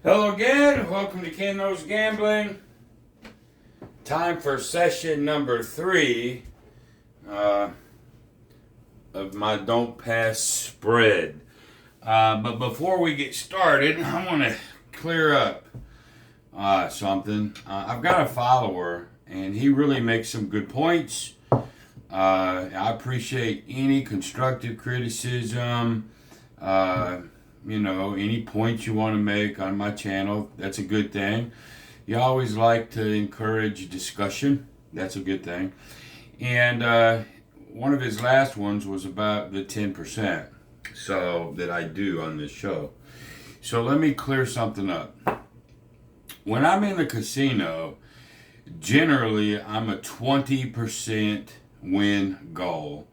Hello again. Welcome to Ken Knows Gambling. Time for session number 3 of my Don't Pass spread. But before we get started, I want to clear up something. I've got a follower, and he really makes some good points. I appreciate any constructive criticism. Any points you want to make on my channel, that's a good thing. You always like to encourage discussion. That's a good thing. And one of his last ones was about the 10% so that I do on this show. So let me clear something up. When I'm in the casino, generally I'm a 20% win goal.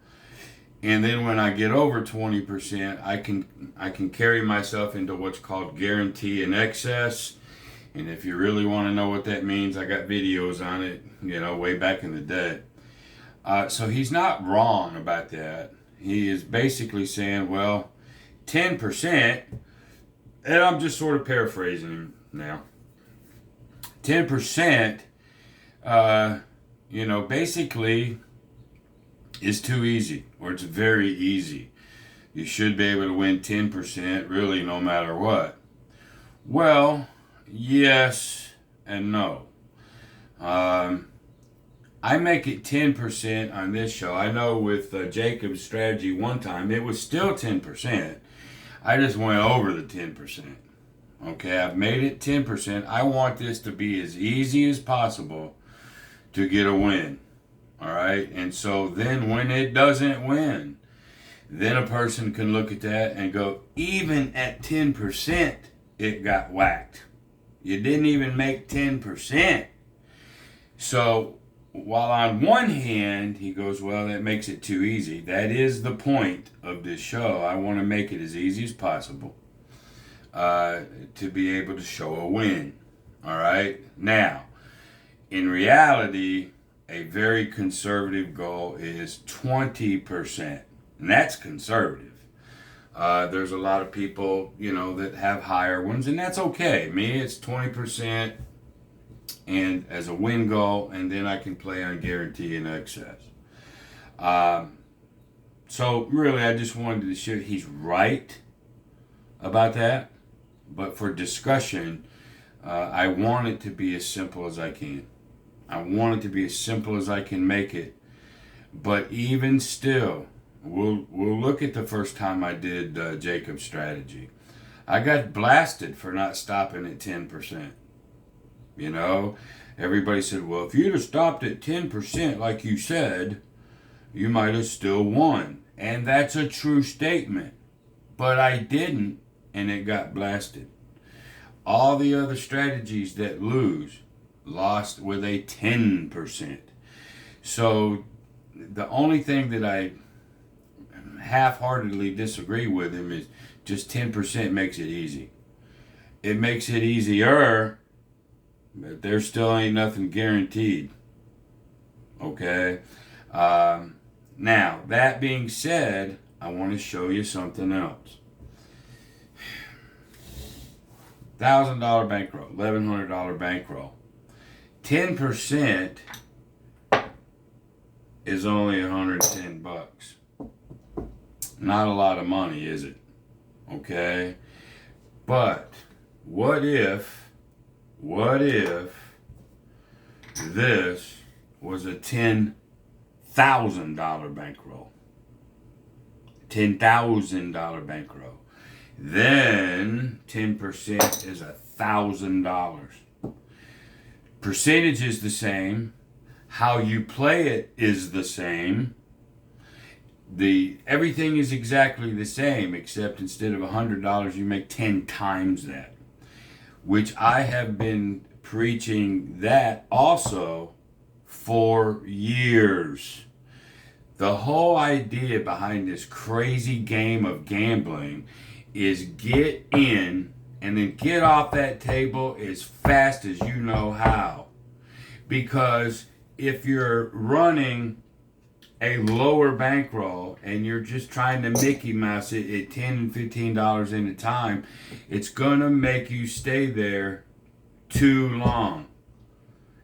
And then when I get over 20%, I can carry myself into what's called guarantee in excess. And if you really want to know what that means, I got videos on it, way back in the day. So he's not wrong about that. He is basically saying, well, 10%, and I'm just sort of paraphrasing him now. 10%, basically is too easy, or it's very easy. You should be able to win 10% really no matter what. Well, yes and no. I make it 10% on this show. I know with Jacob's strategy one time, it was still 10%. I just went over the 10%. Okay, I've made it 10%. I want this to be as easy as possible to get a win. All right, and so then when it doesn't win, then a person can look at that and go, even at 10%, it got whacked. You didn't even make 10%. So while on one hand, he goes, well, that makes it too easy. That is the point of this show. I want to make it as easy as possible to be able to show a win. All right, now, in reality, a very conservative goal is 20%, and that's conservative. There's a lot of people, that have higher ones, and that's okay. Me, it's 20%, and as a win goal, and then I can play on guarantee in excess. So really, I just wanted to show he's right about that, but for discussion, I want it to be as simple as I can. I want it to be as simple as I can make it. But even still, we'll look at the first time I did Jacob's strategy. I got blasted for not stopping at 10%. Everybody said, well, if you'd have stopped at 10% like you said, you might have still won. And that's a true statement. But I didn't, and it got blasted. All the other strategies that lose lost with a 10%. So the only thing that I half-heartedly disagree with him is just 10% makes it easy. It makes it easier, but there still ain't nothing guaranteed. Okay? Now, that being said, I want to show you something else. $1,000 bankroll, $1,100 bankroll. 10% is only $110. Not a lot of money, is it? Okay? But what if this was a $10,000 bankroll? $10,000 bankroll. Then 10% is $1,000. Percentage is the same. How you play it is the same. Everything is exactly the same, except instead of $100, you make 10 times that. Which I have been preaching that also for years. The whole idea behind this crazy game of gambling is get in and then get off that table as fast as you know how. Because if you're running a lower bankroll and you're just trying to Mickey Mouse it at $10 and $15 at a time, it's gonna make you stay there too long.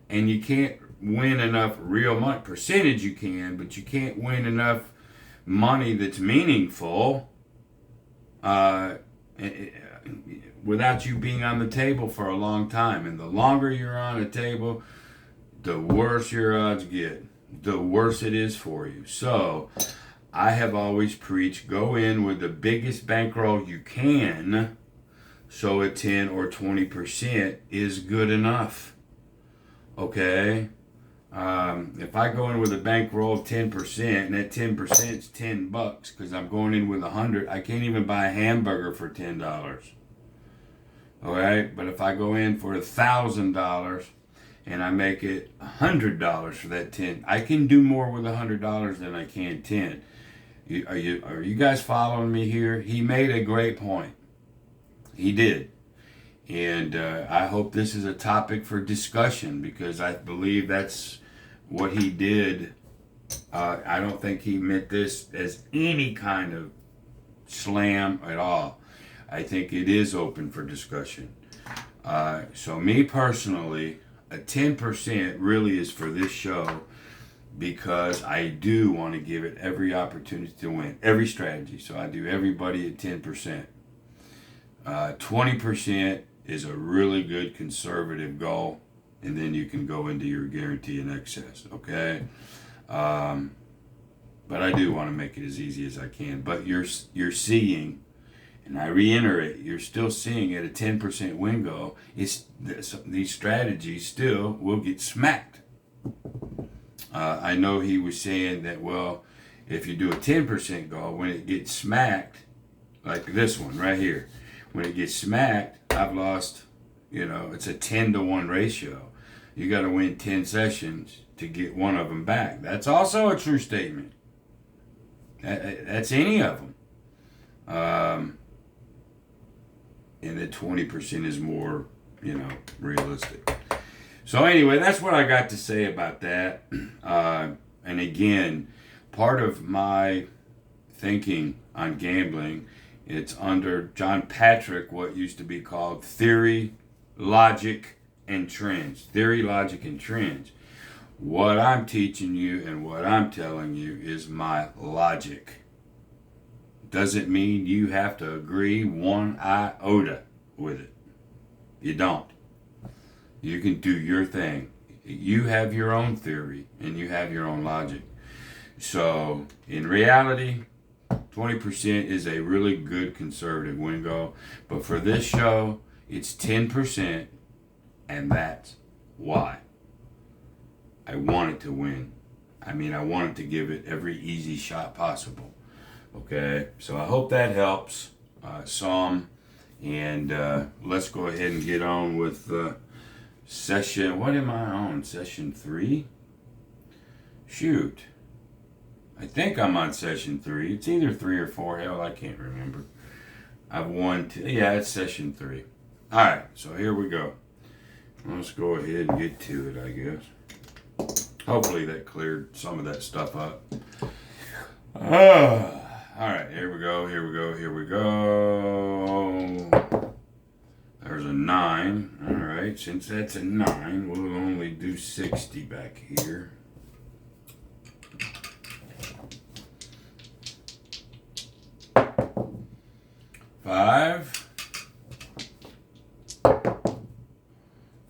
And you can't win enough real money. Percentage you can, but you can't win enough money that's meaningful without you being on the table for a long time. And the longer you're on a table, the worse your odds get, the worse it is for you. So I have always preached, go in with the biggest bankroll you can, so a 10 or 20% is good enough. Okay? If I go in with a bankroll of 10% and that 10% is $10 because I'm going in with 100, I can't even buy a hamburger for $10. All right? But if I go in for $1,000 and I make it $100 for that 10, I can do more with $100 than I can 10. Are you guys following me here? He made a great point. He did. And I hope this is a topic for discussion because I believe that's what he did. I don't think he meant this as any kind of slam at all. I think it is open for discussion. So me personally, a 10% really is for this show because I do want to give it every opportunity to win, every strategy. So I do everybody at 10%. 20% is a really good conservative goal, and then you can go into your guarantee in excess, okay? But I do want to make it as easy as I can. But you're seeing, and I reiterate, you're still seeing at a 10% win goal, these strategies still will get smacked. I know he was saying that, well, if you do a 10% goal, when it gets smacked, like this one right here, when it gets smacked, I've lost, it's a 10-to-1 ratio. You got to win 10 sessions to get one of them back. That's also a true statement. That's any of them. And the 20% is more, realistic. So anyway, that's what I got to say about that. And again, part of my thinking on gambling, it's under John Patrick, what used to be called theory, logic, and trends. Theory, logic, and trends. What I'm teaching you and what I'm telling you is my logic. Doesn't mean you have to agree one iota with it. You don't. You can do your thing. You have your own theory and you have your own logic. So in reality, 20% is a really good conservative win goal. But for this show, it's 10%, and that's why. I wanted to win. I wanted to give it every easy shot possible. Okay, so I hope that helps some. And let's go ahead and get on with session. What am I on? Session 3? Shoot. I think I'm on session 3. It's either 3 or 4. Hell, I can't remember. I've won 2. Yeah, it's session 3. Alright, so here we go. Let's go ahead and get to it, I guess. Hopefully that cleared some of that stuff up. Alright, here we go. There's a 9. Alright, since that's a 9, we'll only do 60 back here. Five,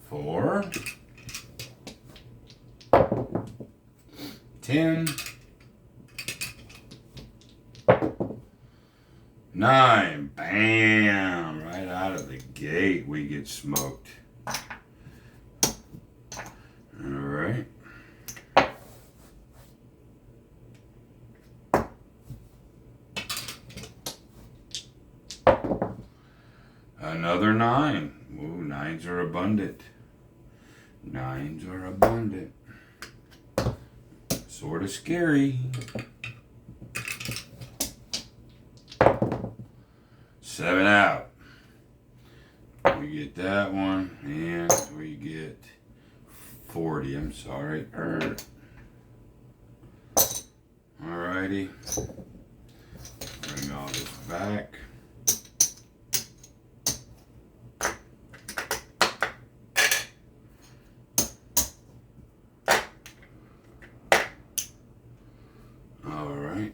4, 10, 9. Bam! Right out of the gate, we get smoked. All right. Another 9. Ooh, 9s are abundant. 9s are abundant. Sort of scary. 7 out. We get that one, and we get 40. I'm sorry. Alrighty. Bring all this back. Alright.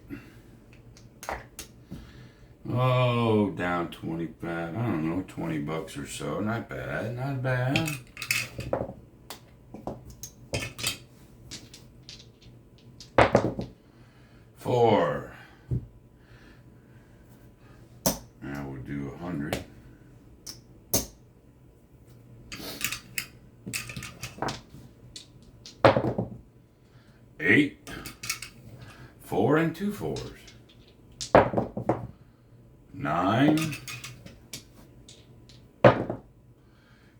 Oh, down 25. I don't know, $20 or so. Not bad, not bad. Four. Now we'll do 100. Eight. 4 and 2 fours. 9.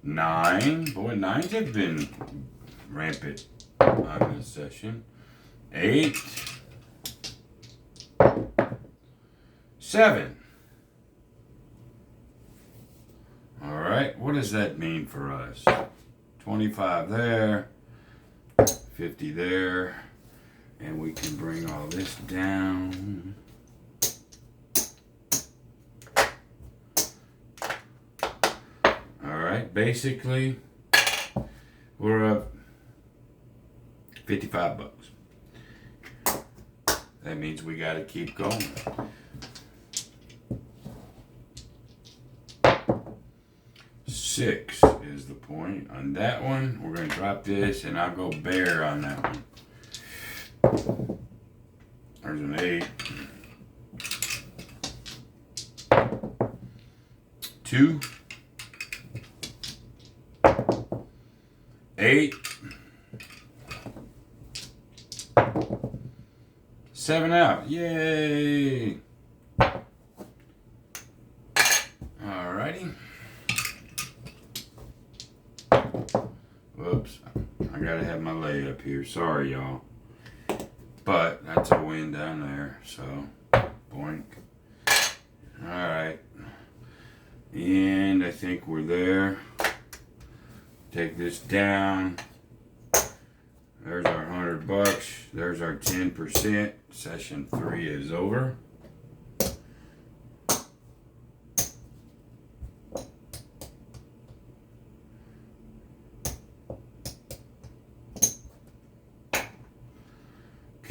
9. Boy, 9s have been rampant on this session. 8. 7. All right, what does that mean for us? 25 there, 50 there, and we can bring all this down. All right, basically, we're up $55. That means we got to keep going. 6 is the point on that one. We're going to drop this, and I'll go bear on that one. There's an 8. 2. 8. 7 out. Yay! Alrighty. Whoops. I gotta have my layup here. Sorry, y'all. But that's a win down there. So, boink. Alright. And I think we're there. Take this down. There's our $100. There's our 10%. Session 3 is over.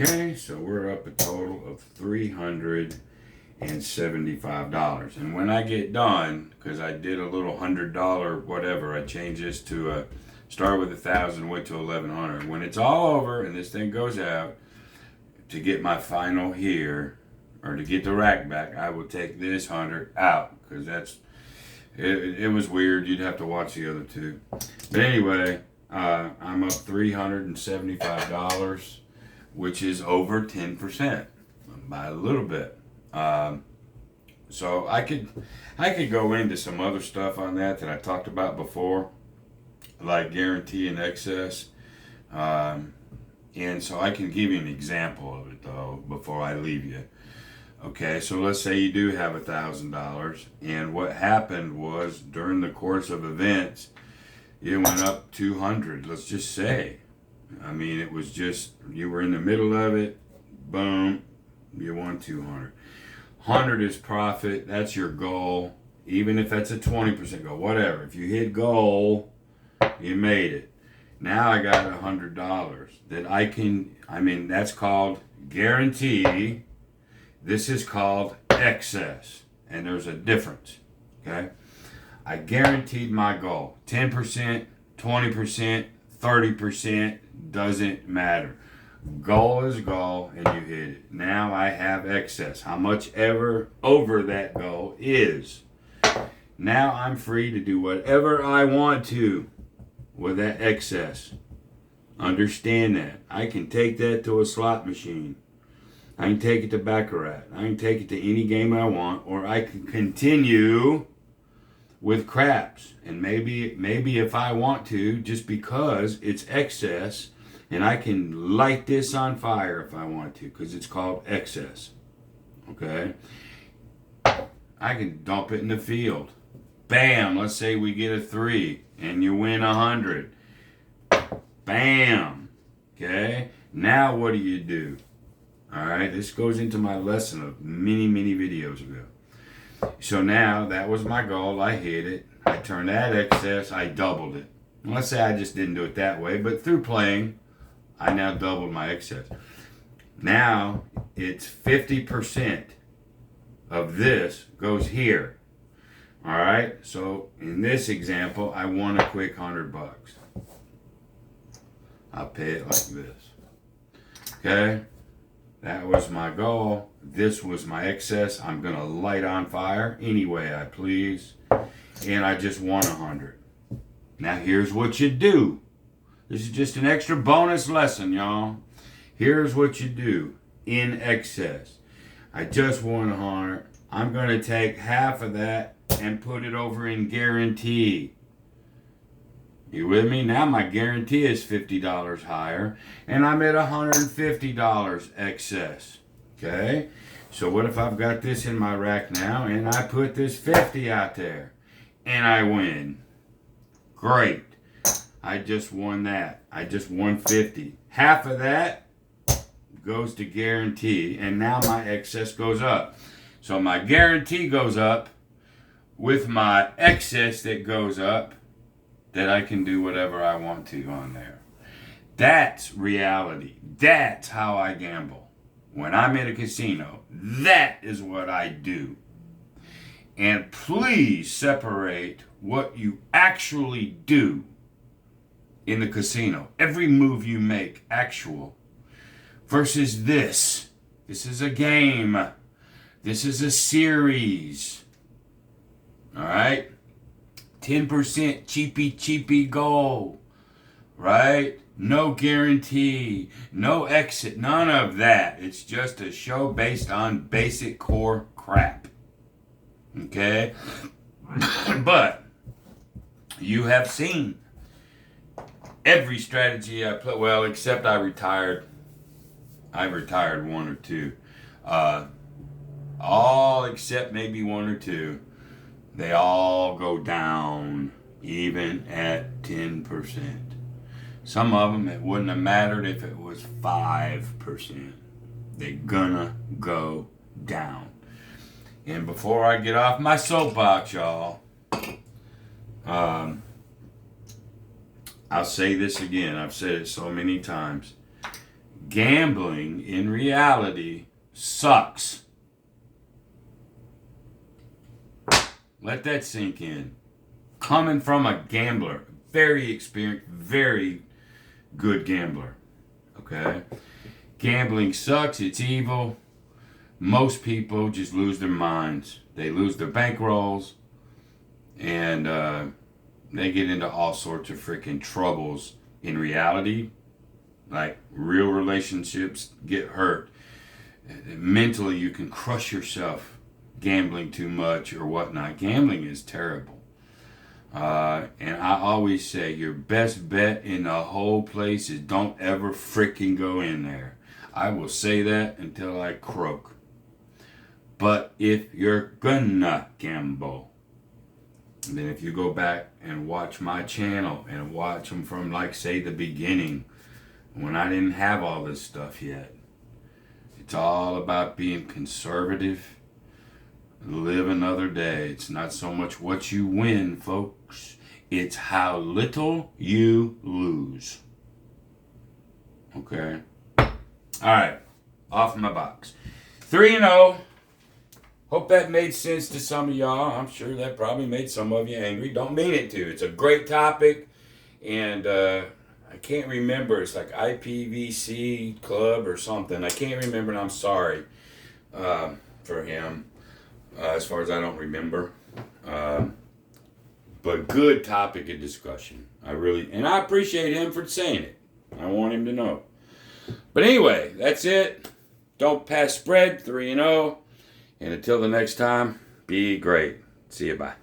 Okay, so we're up a total of $375. And when I get done, because I did a little $100 whatever, I changed this to start with 1,000, went to 1,100. When it's all over and this thing goes out, to get my final here, or to get the rack back, I will take this 100 out, because it was weird. You'd have to watch the other two. But anyway, I'm up $375, which is over 10% by a little bit. So I could go into some other stuff on that I talked about before, like guarantee and excess. And so I can give you an example of it though before I leave you. Okay, so let's say you do have $1,000, and what happened was during the course of events, it went up 200. Let's just say. I mean, it was just, you were in the middle of it, boom, you won 200. 100 is profit. That's your goal. Even if that's a 20% goal, whatever. If you hit goal, you made it. Now I got $100 that that's called guarantee. This is called excess. And there's a difference, okay? I guaranteed my goal. 10%, 20%, 30%, doesn't matter. Goal is goal, and you hit it. Now I have excess. How much ever over that goal is. Now I'm free to do whatever I want to with that excess. Understand that. I can take that to a slot machine. I can take it to Baccarat. I can take it to any game I want, or I can continue with craps. And maybe if I want to, just because it's excess, and I can light this on fire if I want to, because it's called excess. Okay? I can dump it in the field. Bam! Let's say we get a 3 and you win 100. Bam! Okay? Now what do? All right, this goes into my lesson of many videos ago. So now that was my goal. I hit it. I turned that excess. I doubled it. Let's say I just didn't do it that way, but through playing, I now doubled my excess. Now it's 50% of this goes here. All right. So in this example, I won a quick $100. I'll pay it like this. Okay. That was my goal. This was my excess. I'm going to light on fire any way I please. And I just won 100. Now here's what you do. This is just an extra bonus lesson, y'all. Here's what you do in excess. I just won 100. I'm going to take half of that and put it over in guarantee. You with me? Now my guarantee is $50 higher, and I'm at $150 excess. Okay? So what if I've got this in my rack now, and I put this 50 out there, and I win? Great. I just won that. I just won 50. Half of that goes to guarantee, and now my excess goes up. So my guarantee goes up with my excess that goes up, that I can do whatever I want to on there. That's reality. That's how I gamble. When I'm in a casino, that is what I do. And please separate what you actually do in the casino. Every move you make, actual, versus this. This is a game. This is a series. All right? 10% cheapy goal, right? No guarantee, no exit, none of that. It's just a show based on basic core crap. Okay? But you have seen every strategy I play, well, except I retired. I retired one or two. All except maybe one or two. They all go down, even at 10%. Some of them, it wouldn't have mattered if it was 5%. They're gonna go down. And before I get off my soapbox, y'all, I'll say this again. I've said it so many times. Gambling, in reality, sucks. Let that sink in. Coming from a gambler, very experienced, very good gambler. Okay? Gambling sucks. It's evil. Most people just lose their minds. They lose their bankrolls. And they get into all sorts of freaking troubles. In reality, like real relationships get hurt. Mentally, you can crush yourself gambling too much or whatnot. Gambling is terrible. And I always say your best bet in the whole place is don't ever freaking go in there. I will say that until I croak. But if you're gonna gamble, then if you go back and watch my channel and watch them from, like, say, the beginning, when I didn't have all this stuff yet, it's all about being conservative. Live another day. It's not so much what you win, folks. It's how little you lose. Okay? Alright. Off my box. 3-0. Hope that made sense to some of y'all. I'm sure that probably made some of you angry. Don't mean it to. It's a great topic. And I can't remember. It's like IPVC Club or something. I can't remember, and I'm sorry for him. As far as I don't remember. But good topic of discussion. And I appreciate him for saying it. I want him to know. But anyway, that's it. Don't pass spread, 3-0. And until the next time, be great. See you, bye.